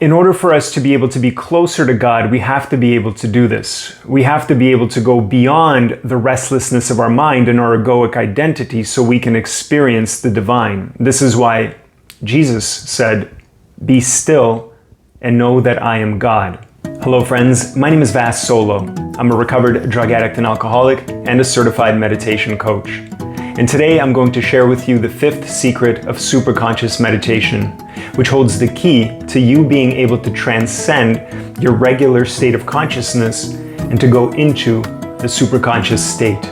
In order for us to be able to be closer to God, we have to be able to do this. We have to be able to go beyond the restlessness of our mind and our egoic identity so we can experience the divine. This is why Jesus said, "Be still and know that I am God." Hello friends, my name is Vas Solo. I'm a recovered drug addict and alcoholic and a certified meditation coach. And today I'm going to share with you the fifth secret of superconscious meditation, which holds the key to you being able to transcend your regular state of consciousness and to go into the superconscious state.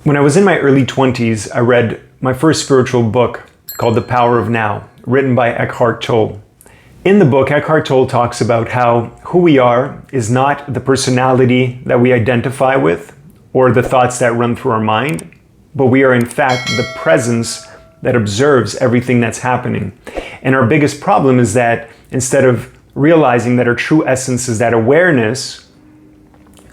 When I was in my early 20s, I read my first spiritual book called The Power of Now, written by Eckhart Tolle. In the book, Eckhart Tolle talks about how who we are is not the personality that we identify with or the thoughts that run through our mind, but we are in fact the presence that observes everything that's happening. And our biggest problem is that instead of realizing that our true essence is that awareness,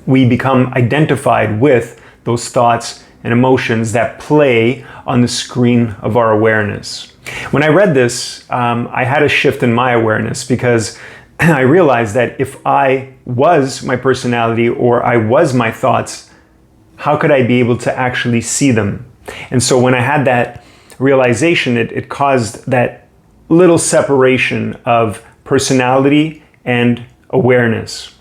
we become identified with those thoughts and emotions that play on the screen of our awareness. When I read this, I had a shift in my awareness because I realized that if I was my personality or I was my thoughts, how could I be able to actually see them? And so when I had that realization, it caused that little separation of personality and awareness.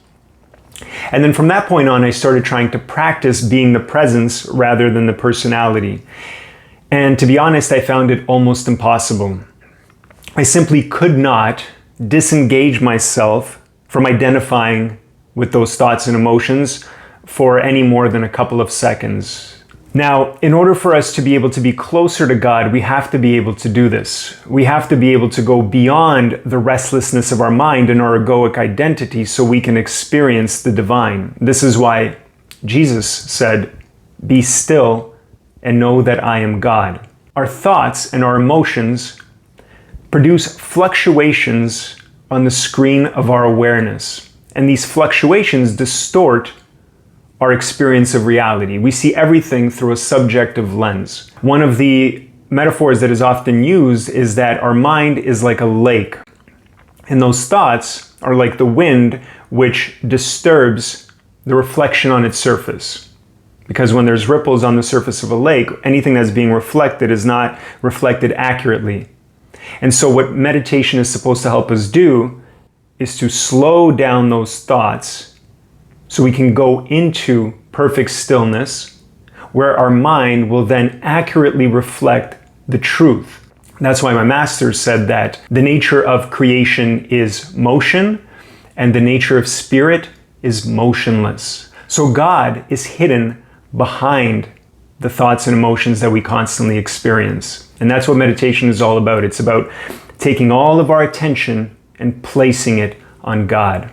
And then from that point on, I started trying to practice being the presence rather than the personality. And to be honest, I found it almost impossible. I simply could not disengage myself from identifying with those thoughts and emotions for any more than a couple of seconds. Now, in order for us to be able to be closer to God, we have to be able to do this. We have to be able to go beyond the restlessness of our mind and our egoic identity so we can experience the divine. This is why Jesus said, "Be still and know that I am God." Our thoughts and our emotions produce fluctuations on the screen of our awareness. And these fluctuations distort our experience of reality. We see everything through a subjective lens. One of the metaphors that is often used is that our mind is like a lake, and those thoughts are like the wind which disturbs the reflection on its surface. Because when there's ripples on the surface of a lake, anything that's being reflected is not reflected accurately. And so what meditation is supposed to help us do is to slow down those thoughts so we can go into perfect stillness where our mind will then accurately reflect the truth. That's why my master said that the nature of creation is motion and the nature of spirit is motionless. So God is hidden behind the thoughts and emotions that we constantly experience. And that's what meditation is all about. It's about taking all of our attention and placing it on God.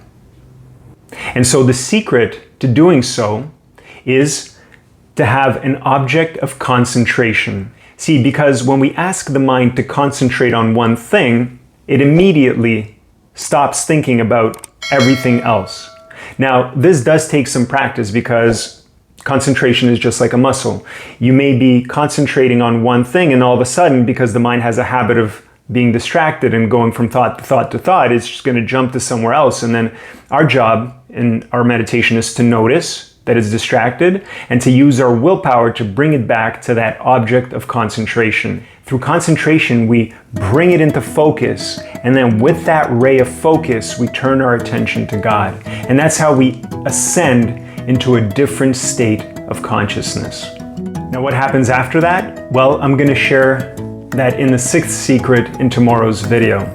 And so the secret to doing so is to have an object of concentration. See, because when we ask the mind to concentrate on one thing, it immediately stops thinking about everything else. Now, this does take some practice because concentration is just like a muscle. You may be concentrating on one thing and all of a sudden, because the mind has a habit of being distracted and going from thought to thought to thought, it's just going to jump to somewhere else. And then our job in our meditation is to notice that it's distracted and to use our willpower to bring it back to that object of concentration. Through concentration, we bring it into focus, and then with that ray of focus, we turn our attention to God. And that's how we ascend into a different state of consciousness. Now, what happens after that? Well, I'm going to share that in the sixth secret in tomorrow's video.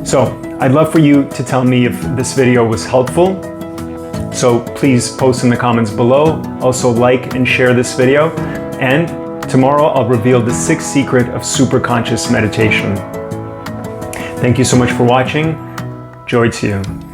So I'd love for you to tell me if this video was helpful. So please post in the comments below. Also like and share this video. And tomorrow I'll reveal the sixth secret of superconscious meditation. Thank you so much for watching. Joy to you.